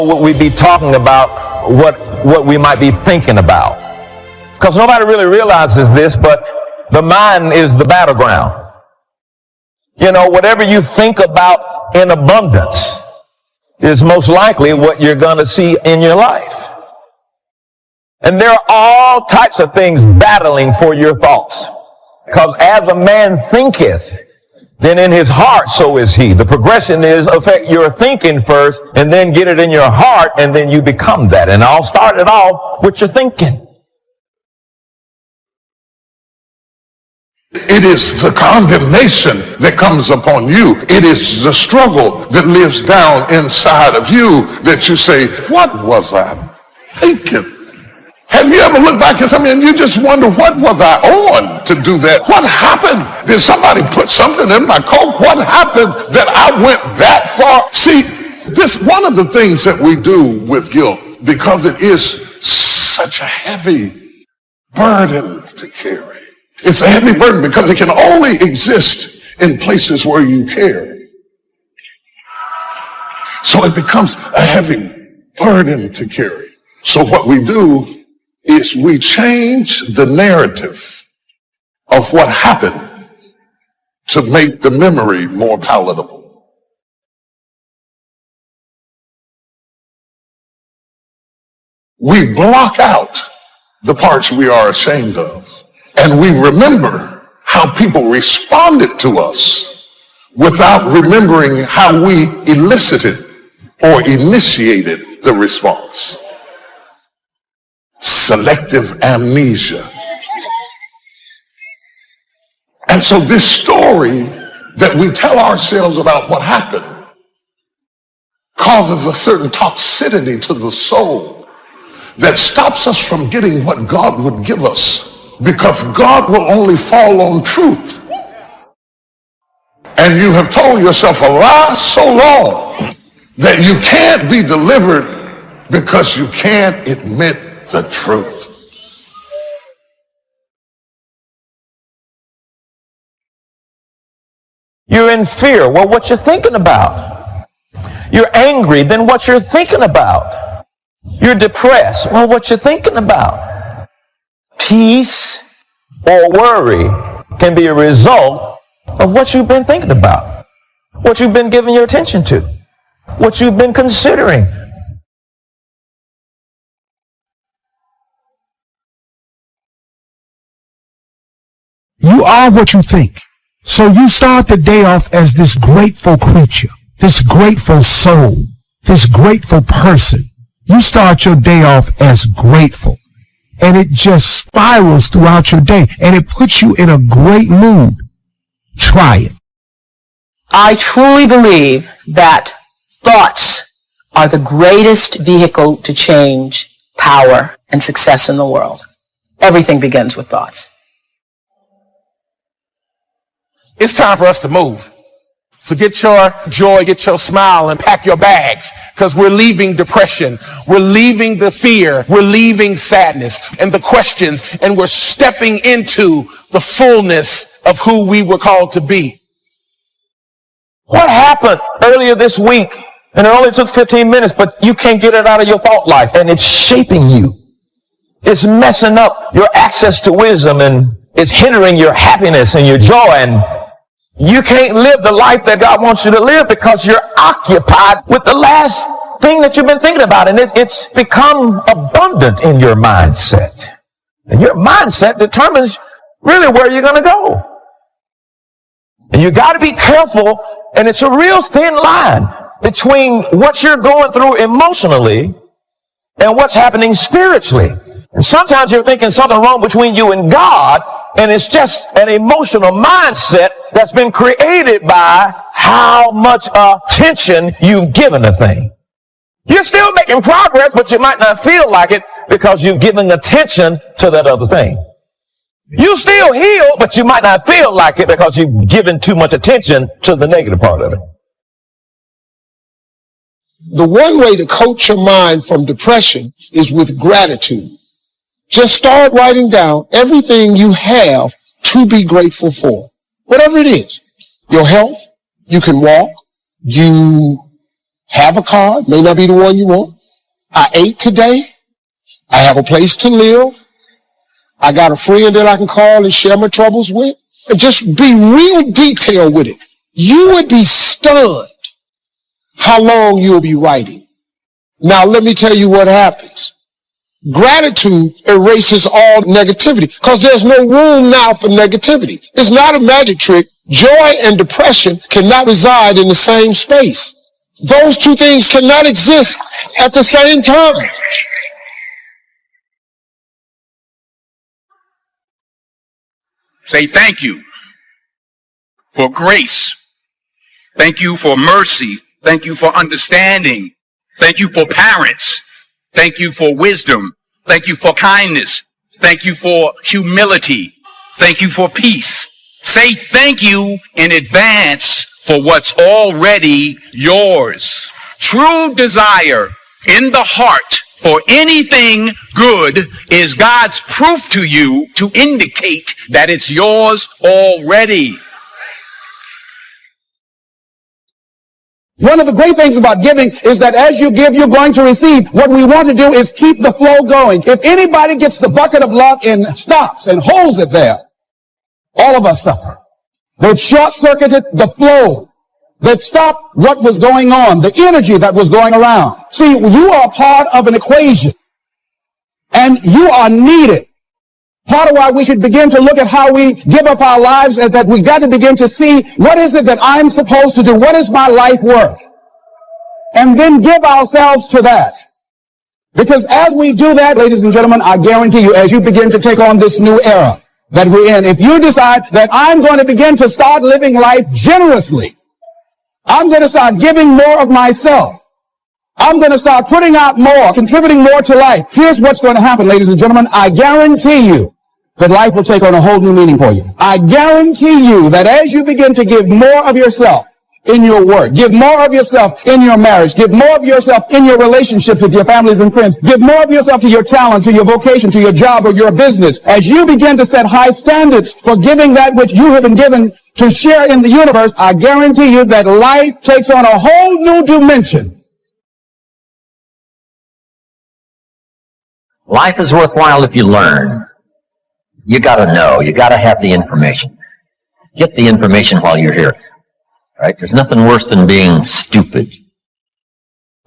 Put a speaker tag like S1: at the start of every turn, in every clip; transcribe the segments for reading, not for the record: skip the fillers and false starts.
S1: What we be talking about, what we might be thinking about. Because nobody really realizes this, but the mind is the battleground. You know, whatever you think about in abundance is most likely what you're going to see in your life. And there are all types of things battling for your thoughts. Because as a man thinketh, then in his heart so is he. The progression is affect your thinking first and then get it in your heart and then you become that. And I'll start it off with your thinking.
S2: It is the condemnation that comes upon you. It is the struggle that lives down inside of you that you say, what was I thinking? Have you ever looked back at something and you just wonder, what was I on to do that? What happened? Did somebody put something in my coat? What happened that I went that far? See, this one of the things that we do with guilt, because it is such a heavy burden to carry. It's a heavy burden because it can only exist in places where you care. So it becomes a heavy burden to carry. So what we do is we change the narrative of what happened to make the memory more palatable. We block out the parts we are ashamed of, and we remember how people responded to us without remembering how we elicited or initiated the response. Selective amnesia. And so this story that we tell ourselves about what happened causes a certain toxicity to the soul that stops us from getting what God would give us, because God will only fall on truth. And you have told yourself a lie so long that you can't be delivered because you can't admit the truth.
S1: You're in fear. Well, what you're thinking about. You're angry. Then what you're thinking about. You're depressed. Well, what you're thinking about. Peace or worry can be a result of what you've been thinking about, what you've been giving your attention to, what you've been considering.
S3: You are what you think. So you start the day off as this grateful creature, this grateful soul, this grateful person. You start your day off as grateful. And it just spirals throughout your day. And it puts you in a great mood. Try it.
S4: I truly believe that thoughts are the greatest vehicle to change, power, and success in the world. Everything begins with thoughts.
S5: It's time for us to move. So get your joy, get your smile, and pack your bags, because we're leaving depression. We're leaving the fear. We're leaving sadness and the questions, and we're stepping into the fullness of who we were called to be.
S1: What happened earlier this week? And it only took 15 minutes, but you can't get it out of your thought life, and it's shaping you. It's messing up your access to wisdom, and it's hindering your happiness and your joy, and you can't live the life that God wants you to live because you're occupied with the last thing that you've been thinking about. And it's become abundant in your mindset. And your mindset determines really where you're going to go. And you got to be careful. And it's a real thin line between what you're going through emotionally and what's happening spiritually. And sometimes you're thinking something wrong between you and God, and it's just an emotional mindset that's been created by how much attention you've given a thing. You're still making progress, but you might not feel like it because you've given attention to that other thing. You still heal, but you might not feel like it because you've given too much attention to the negative part of it.
S6: The one way to coach your mind from depression is with gratitude. Just start writing down everything you have to be grateful for. Whatever it is. Your health, you can walk, you have a car, may not be the one you want. I ate today. I have a place to live. I got a friend that I can call and share my troubles with. And just be real detailed with it. You would be stunned how long you'll be writing. Now, let me tell you what happens. Gratitude erases all negativity because there's no room now for negativity. It's not a magic trick. Joy and depression cannot reside in the same space. Those two things cannot exist at the same time.
S7: Say thank you for grace. Thank you for mercy. Thank you for understanding. Thank you for parents. Thank you for wisdom. Thank you for kindness. Thank you for humility. Thank you for peace. Say thank you in advance for what's already yours. True desire in the heart for anything good is God's proof to you to indicate that it's yours already.
S8: One of the great things about giving is that as you give, you're going to receive. What we want to do is keep the flow going. If anybody gets the bucket of love and stops and holds it there, all of us suffer. They've short-circuited the flow. They've stopped what was going on, the energy that was going around. See, you are part of an equation, and you are needed. Part of why we should begin to look at how we give up our lives is that we've got to begin to see what is it that I'm supposed to do? What is my life work? And then give ourselves to that. Because as we do that, ladies and gentlemen, I guarantee you, as you begin to take on this new era that we're in, if you decide that I'm going to begin to start living life generously, I'm going to start giving more of myself. I'm going to start putting out more, contributing more to life. Here's what's going to happen, ladies and gentlemen. I guarantee you that life will take on a whole new meaning for you. I guarantee you that as you begin to give more of yourself in your work, give more of yourself in your marriage, give more of yourself in your relationships with your families and friends, give more of yourself to your talent, to your vocation, to your job or your business. As you begin to set high standards for giving that which you have been given to share in the universe, I guarantee you that life takes on a whole new dimension.
S9: Life is worthwhile if you learn. You gotta know. You gotta have the information. Get the information while you're here. Right? There's nothing worse than being stupid.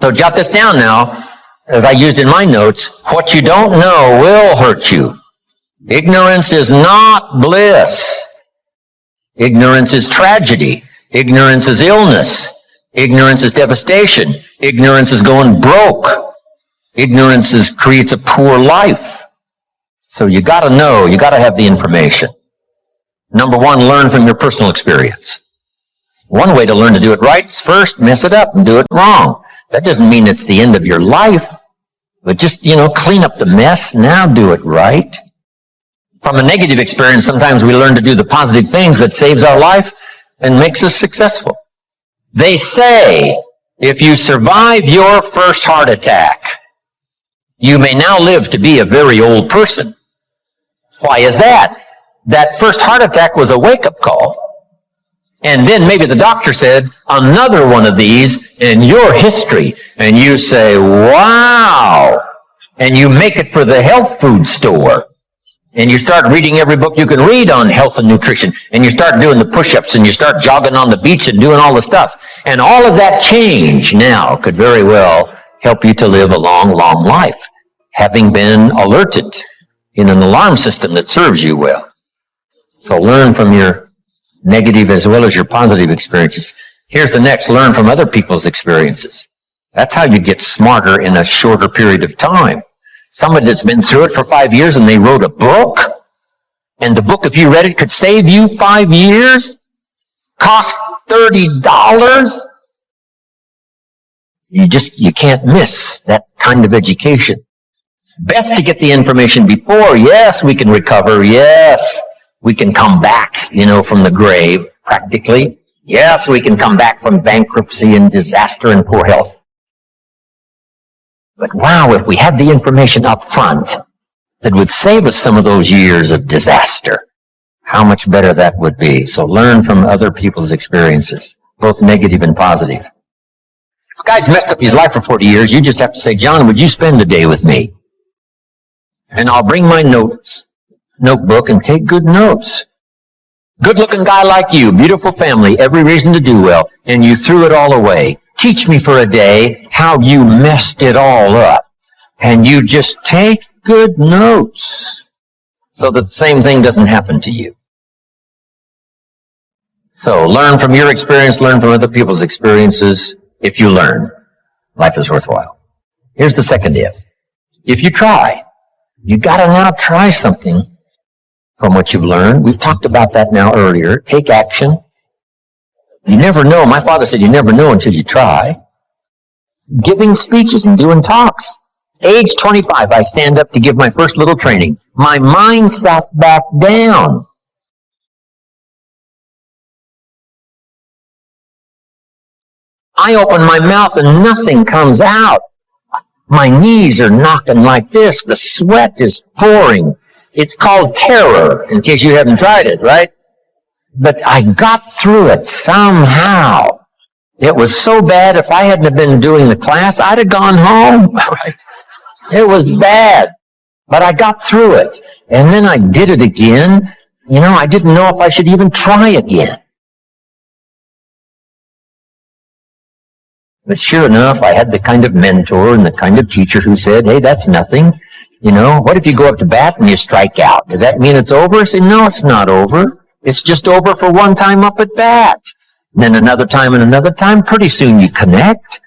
S9: So jot this down now, as I used in my notes. What you don't know will hurt you. Ignorance is not bliss. Ignorance is tragedy. Ignorance is illness. Ignorance is devastation. Ignorance is going broke. Ignorance creates a poor life. So you gotta know, you gotta have the information. Number one, learn from your personal experience. One way to learn to do it right is first mess it up and do it wrong. That doesn't mean it's the end of your life, but just, clean up the mess, now do it right. From a negative experience, sometimes we learn to do the positive things that saves our life and makes us successful. They say, if you survive your first heart attack, you may now live to be a very old person. Why is that? That first heart attack was a wake-up call. And then maybe the doctor said, another one of these in your history. And you say, wow. And you make it for the health food store. And you start reading every book you can read on health and nutrition. And you start doing the push-ups. And you start jogging on the beach and doing all the stuff. And all of that change now could very well help you to live a long, long life, having been alerted in an alarm system that serves you well. So learn from your negative as well as your positive experiences. Here's the next, learn from other people's experiences. That's how you get smarter in a shorter period of time. Somebody that's been through it for 5 years and they wrote a book, and the book, if you read it, could save you 5 years, cost $30. You can't miss that kind of education. Best to get the information before. Yes, we can recover. Yes, we can come back, from the grave, practically. Yes, we can come back from bankruptcy and disaster and poor health. But wow, if we had the information up front that would save us some of those years of disaster, how much better that would be. So learn from other people's experiences, both negative and positive. If a guy's messed up his life for 40 years, you just have to say, John, would you spend the day with me? And I'll bring my notebook and take good notes. Good-looking guy like you, beautiful family, every reason to do well, and you threw it all away. Teach me for a day how you messed it all up. And you just take good notes so that the same thing doesn't happen to you. So learn from your experience, learn from other people's experiences. If you learn, life is worthwhile. Here's the second if. If you try, you gotta now try something from what you've learned. We've talked about that now earlier. Take action. You never know. My father said you never know until you try. Giving speeches and doing talks. Age 25, I stand up to give my first little training. My mind sat back down. I open my mouth and nothing comes out. My knees are knocking like this. The sweat is pouring. It's called terror, in case you haven't tried it, right? But I got through it somehow. It was so bad, if I hadn't have been doing the class, I'd have gone home, right? It was bad. But I got through it. And then I did it again. You know, I didn't know if I should even try again. But sure enough, I had the kind of mentor and the kind of teacher who said, hey, that's nothing. You know, what if you go up to bat and you strike out? Does that mean it's over? I said, no, it's not over. It's just over for one time up at bat. And then another time and another time. Pretty soon you connect.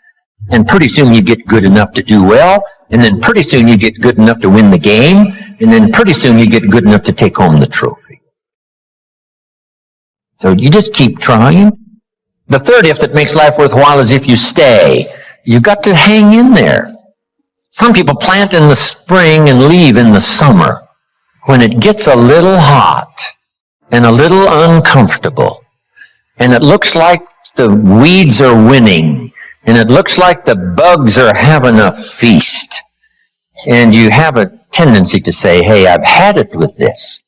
S9: And pretty soon you get good enough to do well. And then pretty soon you get good enough to win the game. And then pretty soon you get good enough to take home the trophy. So you just keep trying. The third if that makes life worthwhile is if you stay. You've got to hang in there. Some people plant in the spring and leave in the summer. When it gets a little hot and a little uncomfortable, and it looks like the weeds are winning, and it looks like the bugs are having a feast, and you have a tendency to say, hey, I've had it with this.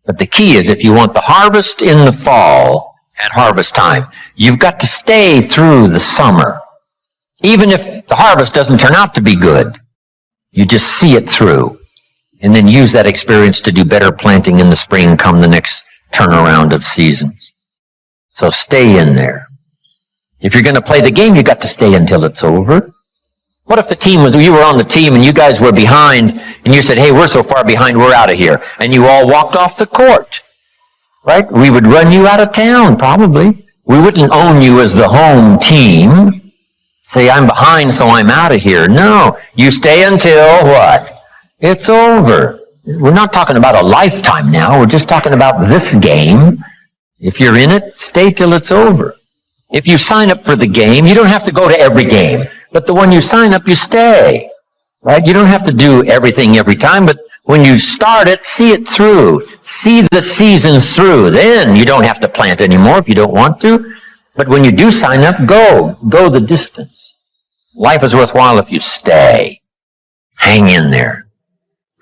S9: But the key is, if you want the harvest in the fall, at harvest time, you've got to stay through the summer. Even if the harvest doesn't turn out to be good, you just see it through and then use that experience to do better planting in the spring come the next turnaround of seasons. So stay in there. If you're going to play the game, you got to stay until it's over. What if the team you were on the team and you guys were behind and you said, hey, we're so far behind, we're out of here. And you all walked off the court, right? We would run you out of town, probably. We wouldn't own you as the home team. Say, I'm behind, so I'm out of here. No, you stay until what? It's over. We're not talking about a lifetime now. We're just talking about this game. If you're in it, stay till it's over. If you sign up for the game, you don't have to go to every game. But the one you sign up, you stay. Right? You don't have to do everything every time, but when you start it, see it through. See the seasons through. Then you don't have to plant anymore if you don't want to. But when you do sign up, go the distance. Life is worthwhile if you stay. Hang in there.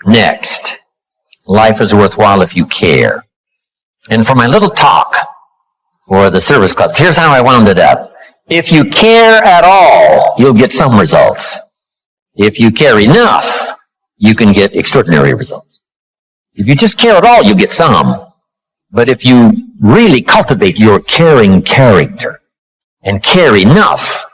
S9: Next, life is worthwhile if you care. And for my little talk for the service clubs, here's how I wound it up. If you care at all, you'll get some results. If you care enough, you can get extraordinary results. If you just care at all, you get some. But if you really cultivate your caring character and care enough,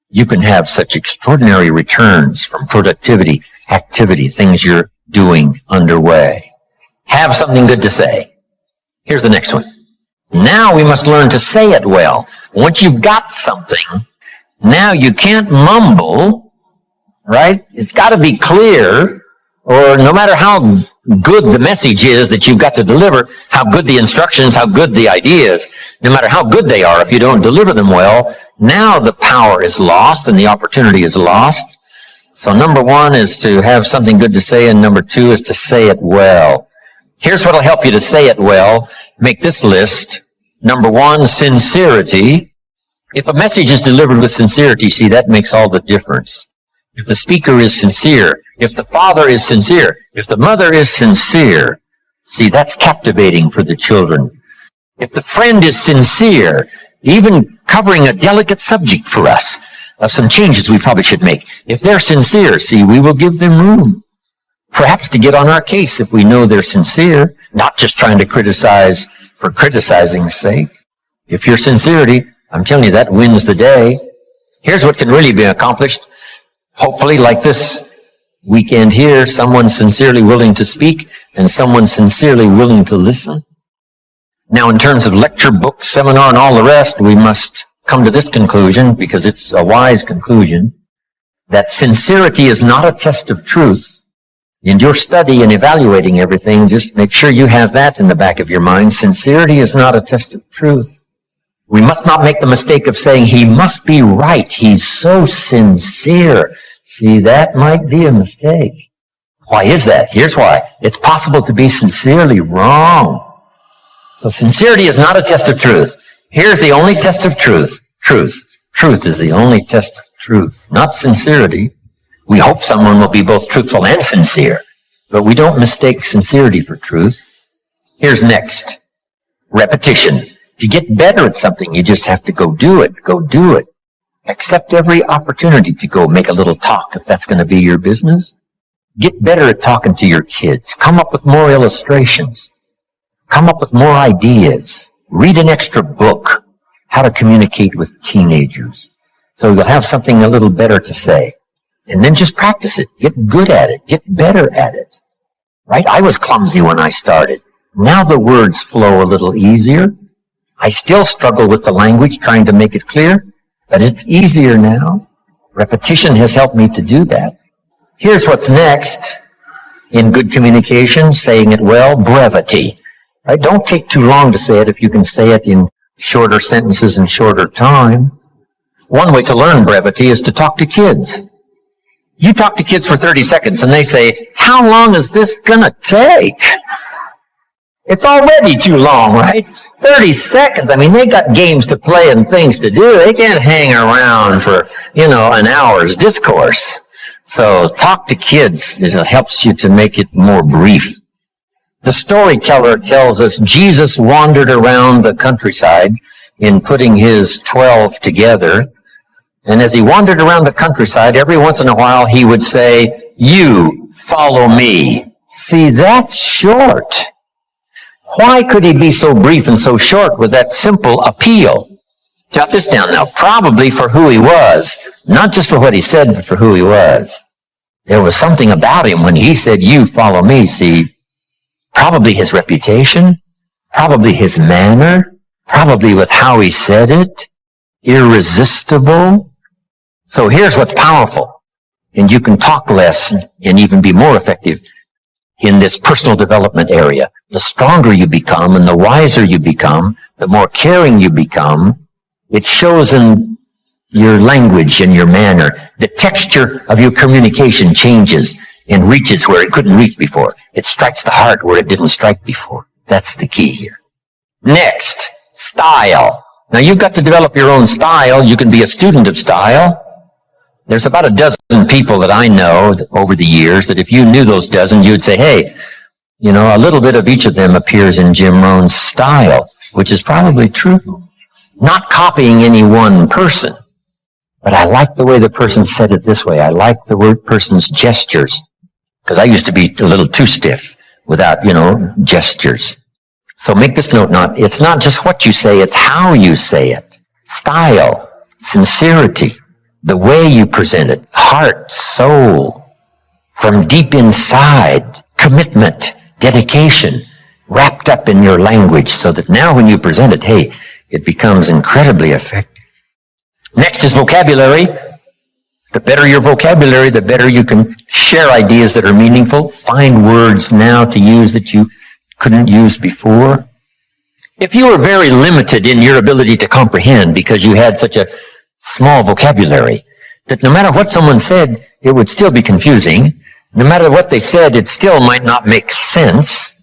S9: you can have such extraordinary returns from productivity, activity, things you're doing underway. Have something good to say. Here's the next one. Now we must learn to say it well. Once you've got something, now you can't mumble, right? It's got to be clear, or no matter how good the message is that you've got to deliver, how good the instructions, how good the ideas, no matter how good they are, if you don't deliver them well, now the power is lost and the opportunity is lost. So number one is to have something good to say, and number two is to say it well. Here's what will help you to say it well. Make this list. Number one, sincerity. If a message is delivered with sincerity, see, that makes all the difference. If the speaker is sincere, if the father is sincere, if the mother is sincere, see, that's captivating for the children. If the friend is sincere, even covering a delicate subject for us, of some changes we probably should make. If they're sincere, see, we will give them room. Perhaps to get on our case if we know they're sincere, not just trying to criticize for criticizing's sake. If your sincerity, I'm telling you, that wins the day. Here's what can really be accomplished. Hopefully, like this weekend here, someone sincerely willing to speak and someone sincerely willing to listen. Now, in terms of lecture, book, seminar, and all the rest, we must come to this conclusion, because it's a wise conclusion, that sincerity is not a test of truth. In your study and evaluating everything, just make sure you have that in the back of your mind. Sincerity is not a test of truth. We must not make the mistake of saying, he must be right. He's so sincere. See, that might be a mistake. Why is that? Here's why. It's possible to be sincerely wrong. So sincerity is not a test of truth. Here's the only test of truth. Truth is the only test of truth, not sincerity. We hope someone will be both truthful and sincere, but we don't mistake sincerity for truth. Here's next. Repetition. To get better at something, you just have to go do it. Go do it. Accept every opportunity to go make a little talk if that's going to be your business. Get better at talking to your kids. Come up with more illustrations. Come up with more ideas. Read an extra book. How to communicate with teenagers. So you'll have something a little better to say. And then just practice it. Get good at it. Get better at it. Right? I was clumsy when I started. Now the words flow a little easier. I still struggle with the language, trying to make it clear, but it's easier now. Repetition has helped me to do that. Here's what's next. In good communication, saying it well, brevity. Right? Don't take too long to say it if you can say it in shorter sentences and shorter time. One way to learn brevity is to talk to kids. You talk to kids for 30 seconds and they say, how long is this gonna take? It's already too long, right? 30 seconds. I mean, they got games to play and things to do. They can't hang around for, an hour's discourse. So talk to kids. It helps you to make it more brief. The storyteller tells us Jesus wandered around the countryside in putting his 12 together. And as he wandered around the countryside, every once in a while he would say, you follow me. See, that's short. Why could he be so brief and so short with that simple appeal? Jot this down now. Probably for who he was. Not just for what he said, but for who he was. There was something about him when he said, you follow me. See, probably his reputation, probably his manner, probably with how he said it, irresistible. So here's what's powerful. And you can talk less and even be more effective in this personal development area. The stronger you become and the wiser you become, the more caring you become, it shows in your language and your manner. The texture of your communication changes and reaches where it couldn't reach before. It strikes the heart where it didn't strike before. That's the key here. Next, style. Now you've got to develop your own style. You can be a student of style. There's about a dozen people that I know over the years that if you knew those dozen, you'd say, hey, a little bit of each of them appears in Jim Rohn's style, which is probably true. Not copying any one person, but I like the way the person said it this way. I like the person's gestures, because I used to be a little too stiff without, gestures. So make this note, it's not just what you say, it's how you say it. Style, sincerity, the way you present it, heart, soul, from deep inside, commitment, dedication, wrapped up in your language so that now when you present it, hey, it becomes incredibly effective. Next is vocabulary. The better your vocabulary, the better you can share ideas that are meaningful, find words now to use that you couldn't use before. If you were very limited in your ability to comprehend because you had such a small vocabulary, that no matter what someone said, it would still be confusing. No matter what they said, it still might not make sense.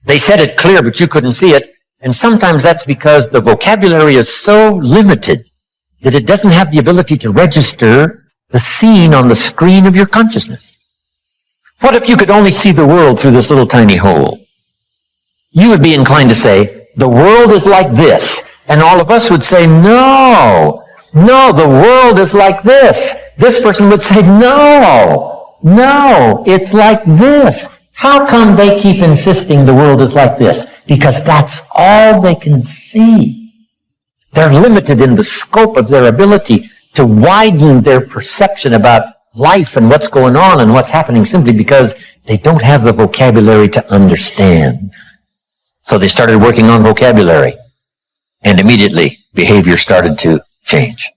S9: They said it clear, but you couldn't see it. And sometimes that's because the vocabulary is so limited that it doesn't have the ability to register the scene on the screen of your consciousness. What if you could only see the world through this little tiny hole? You would be inclined to say, the world is like this. And all of us would say, no, No, the world is like this. This person would say, no, it's like this. How come they keep insisting the world is like this? Because that's all they can see. They're limited in the scope of their ability to widen their perception about life and what's going on and what's happening simply because they don't have the vocabulary to understand. So they started working on vocabulary, and immediately behavior started to change.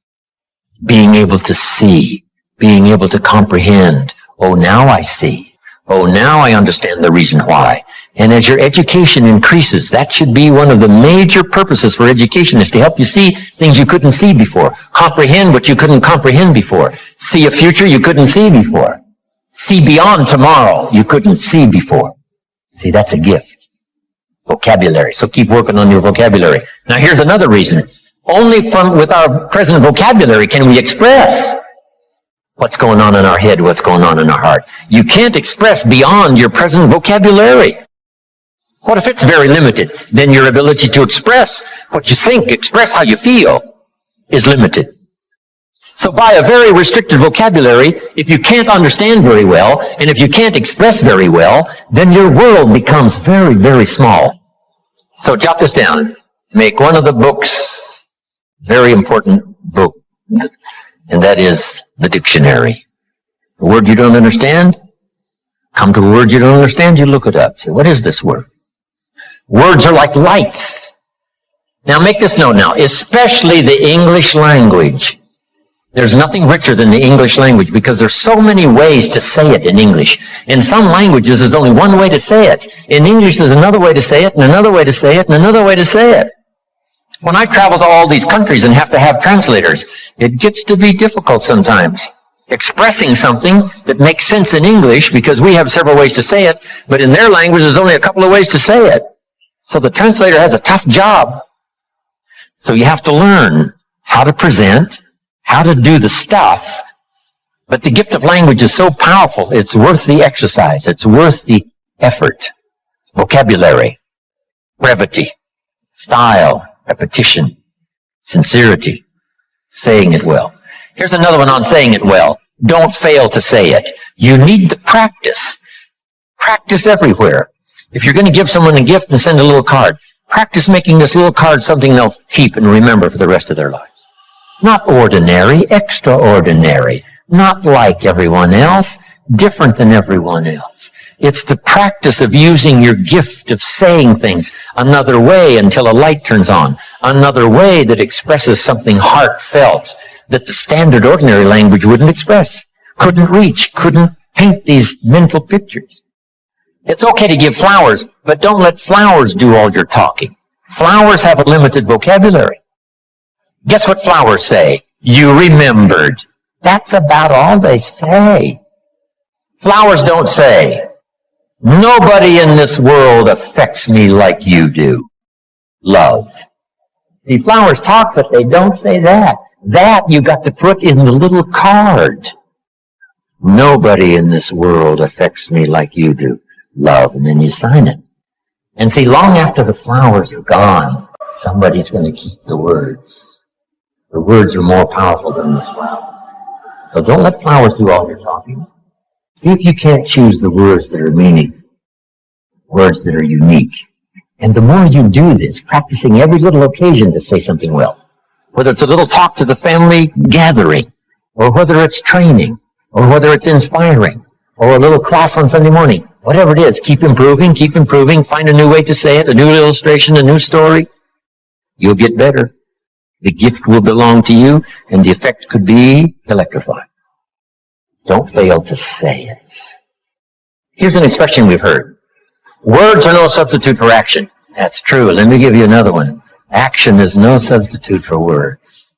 S9: Being able to see, being able to comprehend. Oh, now I see. Oh, now I understand the reason why. And as your education increases, that should be one of the major purposes for education, is to help you see things you couldn't see before. Comprehend what you couldn't comprehend before. See a future you couldn't see before. See beyond tomorrow you couldn't see before. See, that's a gift. Vocabulary. So keep working on your vocabulary. Now here's another reason. Only with our present vocabulary can we express what's going on in our head, what's going on in our heart. You can't express beyond your present vocabulary. What if it's very limited? Then your ability to express what you think, express how you feel, is limited. So by a very restricted vocabulary, if you can't understand very well, and if you can't express very well, then your world becomes very, very small. So jot this down. Make one of the books very important book, and that is the dictionary. A word you don't understand, come to a word you don't understand, you look it up. Say, what is this word? Words are like lights. Now make this note now, especially the English language. There's nothing richer than the English language because there's so many ways to say it in English. In some languages, there's only one way to say it. In English, there's another way to say it, and another way to say it, and another way to say it. When I travel to all these countries and have to have translators, it gets to be difficult sometimes. Expressing something that makes sense in English, because we have several ways to say it, but in their language, there's only a couple of ways to say it. So the translator has a tough job. So you have to learn how to present, how to do the stuff. But the gift of language is so powerful, it's worth the exercise. It's worth the effort. Vocabulary, brevity, style, repetition, sincerity, saying it well. Here's another one on saying it well. Don't fail to say it. You need the practice. Practice everywhere. If you're going to give someone a gift and send a little card, practice making this little card something they'll keep and remember for the rest of their lives. Not ordinary, extraordinary. Not like everyone else, different than everyone else. It's the practice of using your gift of saying things another way until a light turns on. Another way that expresses something heartfelt that the standard ordinary language wouldn't express, couldn't reach, couldn't paint these mental pictures. It's okay to give flowers, but don't let flowers do all your talking. Flowers have a limited vocabulary. Guess what flowers say? You remembered. That's about all they say. Flowers don't say, nobody in this world affects me like you do. Love. See, flowers talk, but they don't say that. That you got to put in the little card. Nobody in this world affects me like you do. Love. And then you sign it. And see, long after the flowers are gone, somebody's going to keep the words. The words are more powerful than the flowers. So don't let flowers do all your talking. See if you can't choose the words that are meaningful, words that are unique. And the more you do this, practicing every little occasion to say something well, whether it's a little talk to the family gathering, or whether it's training, or whether it's inspiring, or a little class on Sunday morning, whatever it is, keep improving, find a new way to say it, a new illustration, a new story. You'll get better. The gift will belong to you, and the effect could be electrifying. Don't fail to say it. Here's an expression we've heard. Words are no substitute for action. That's true. Let me give you another one. Action is no substitute for words.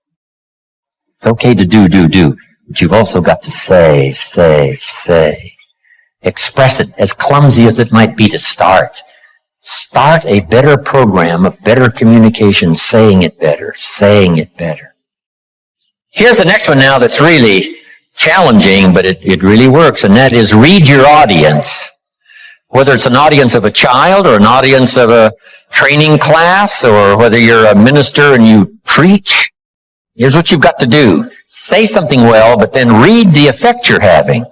S9: It's okay to do, but you've also got to say. Express it, as clumsy as it might be to start. Start a better program of better communication, saying it better. Here's the next one now that's really challenging, but it really works, and that is read your audience. Whether it's an audience of a child or an audience of a training class, or whether you're a minister and you preach, Here's what you've got to do. Say something well, but then read the effect you're having.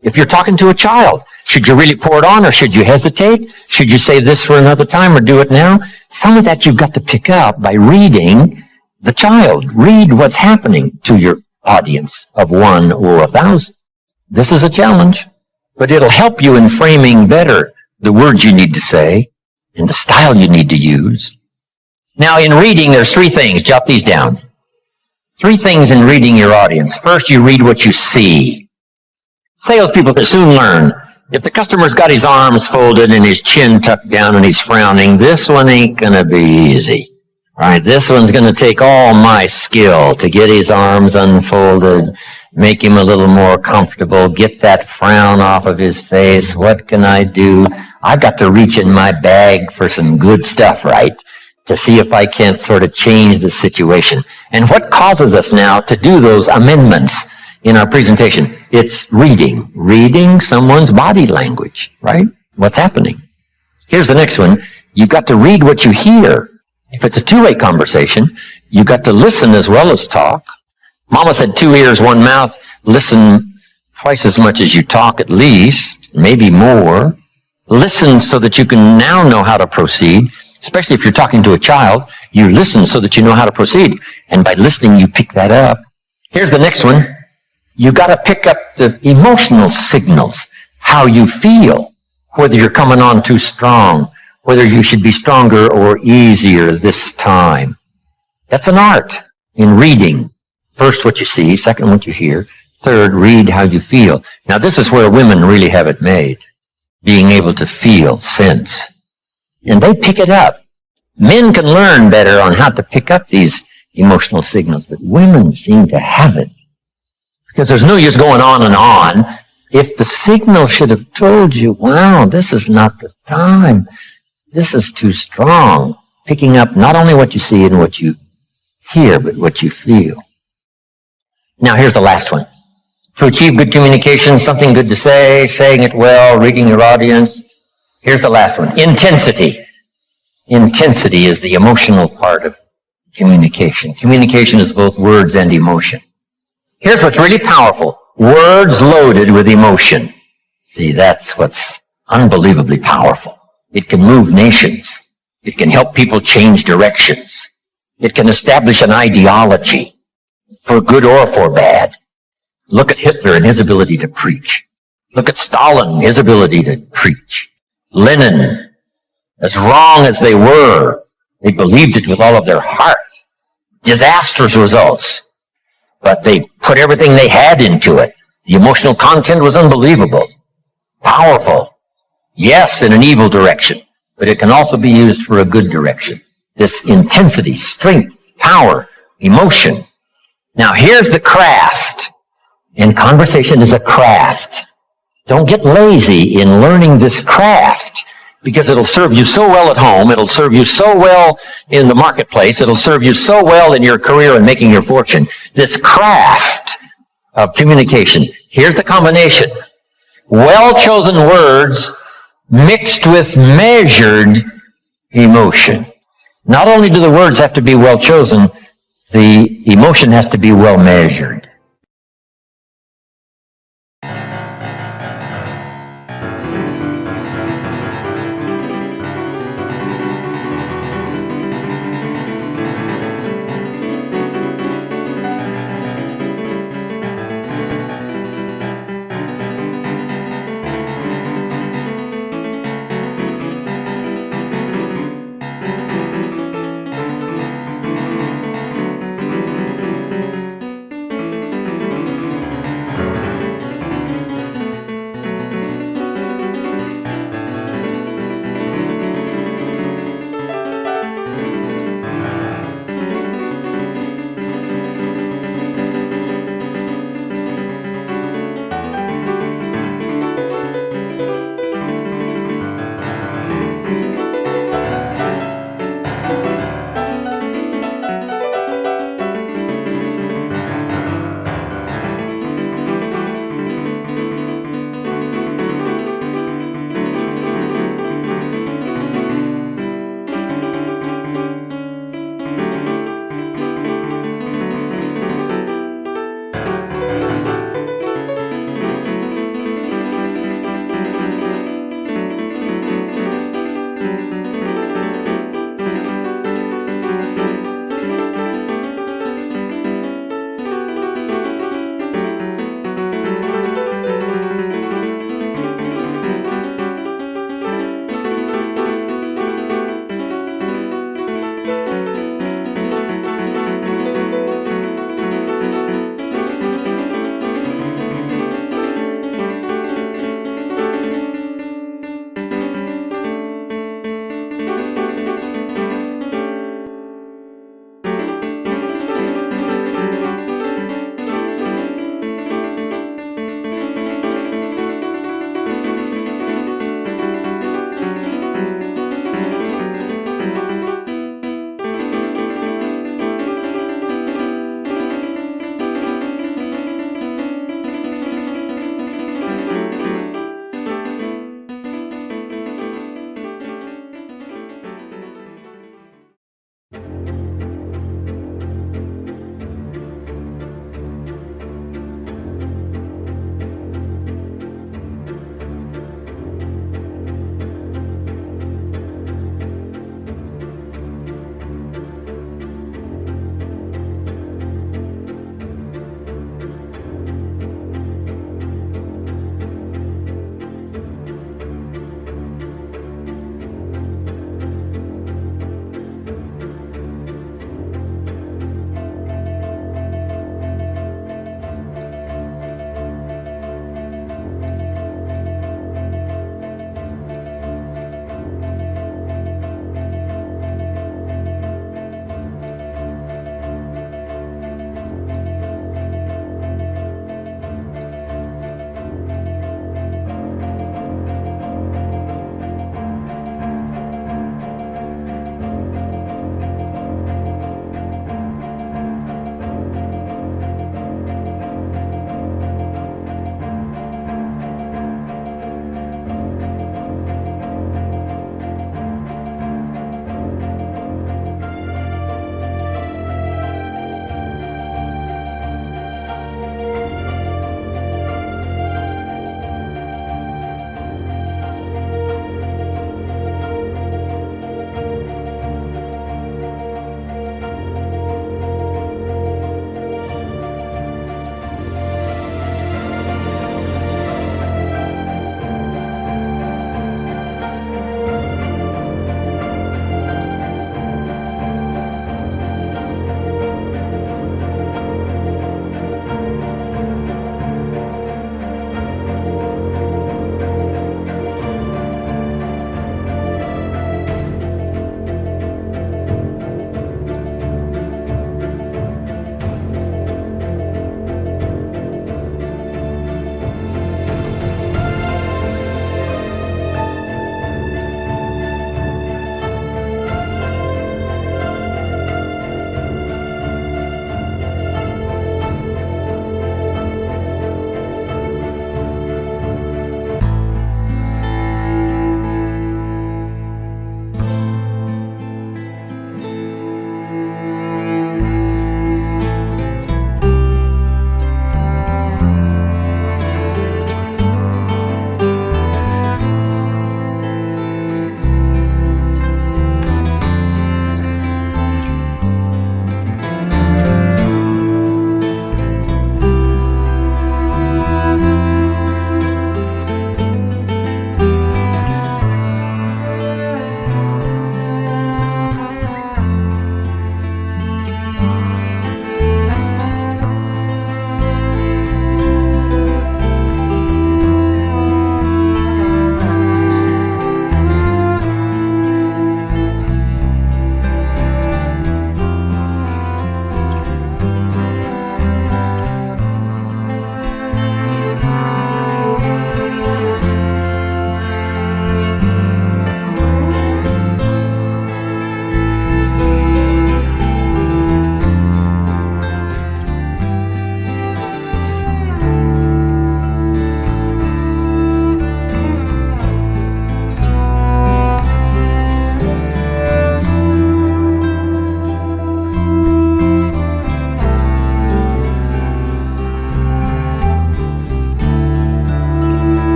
S9: If you're talking to a child, should you really pour it on or should you hesitate? Should you save this for another time or do it now? Some of that you've got to pick up by reading the child. Read what's happening to your audience of 1 or 1,000. This is a challenge, but it'll help you in framing better the words you need to say and the style you need to use. Now, in reading, there's 3 things. Jot these down. 3 things in reading your audience. First, you read what you see. Salespeople soon learn. If the customer's got his arms folded and his chin tucked down and he's frowning, this one ain't gonna be easy. Right? This one's gonna take all my skill to get his arms unfolded, make him a little more comfortable, get that frown off of his face. What can I do? I've got to reach in my bag for some good stuff, right? To see if I can't sort of change the situation. And what causes us now to do those amendments in our presentation? It's reading. Reading someone's body language, right? What's happening? Here's the next one. You've got to read what you hear. If it's a two-way conversation, you've got to listen as well as talk. Mama said 2 ears, 1 mouth. Listen twice as much as you talk at least, maybe more. Listen so that you can now know how to proceed. Especially if you're talking to a child, you listen so that you know how to proceed. And by listening, you pick that up. Here's the next one. You got to pick up the emotional signals, how you feel, whether you're coming on too strong, whether you should be stronger or easier this time. That's an art in reading. First, what you see. Second, what you hear. Third, read how you feel. Now, this is where women really have it made, being able to feel, sense. And they pick it up. Men can learn better on how to pick up these emotional signals, but women seem to have it. Because there's no use going on and on if the signal should have told you, wow, this is not the time. This is too strong. Picking up not only what you see and what you hear, but what you feel. Now, here's the last one. To achieve good communication, something good to say, saying it well, reading your audience. Here's the last one. Intensity. Intensity is the emotional part of communication. Communication is both words and emotion. Here's what's really powerful. Words loaded with emotion. See, that's what's unbelievably powerful. It can move nations. It can help people change directions. It can establish an ideology, for good or for bad. Look at Hitler and his ability to preach. Look at Stalin and his ability to preach. Lenin, as wrong as they were, they believed it with all of their heart. Disastrous results. But they put everything they had into it. The emotional content was unbelievable. Powerful. Yes, in an evil direction, but it can also be used for a good direction. This intensity, strength, power, emotion. Now here's the craft. And conversation is a craft. Don't get lazy in learning this craft, because it'll serve you so well at home. It'll serve you so well in the marketplace. It'll serve you so well in your career and making your fortune. This craft of communication. Here's the combination. Well-chosen words mixed with measured emotion. Not only do the words have to be well-chosen, the emotion has to be well-measured.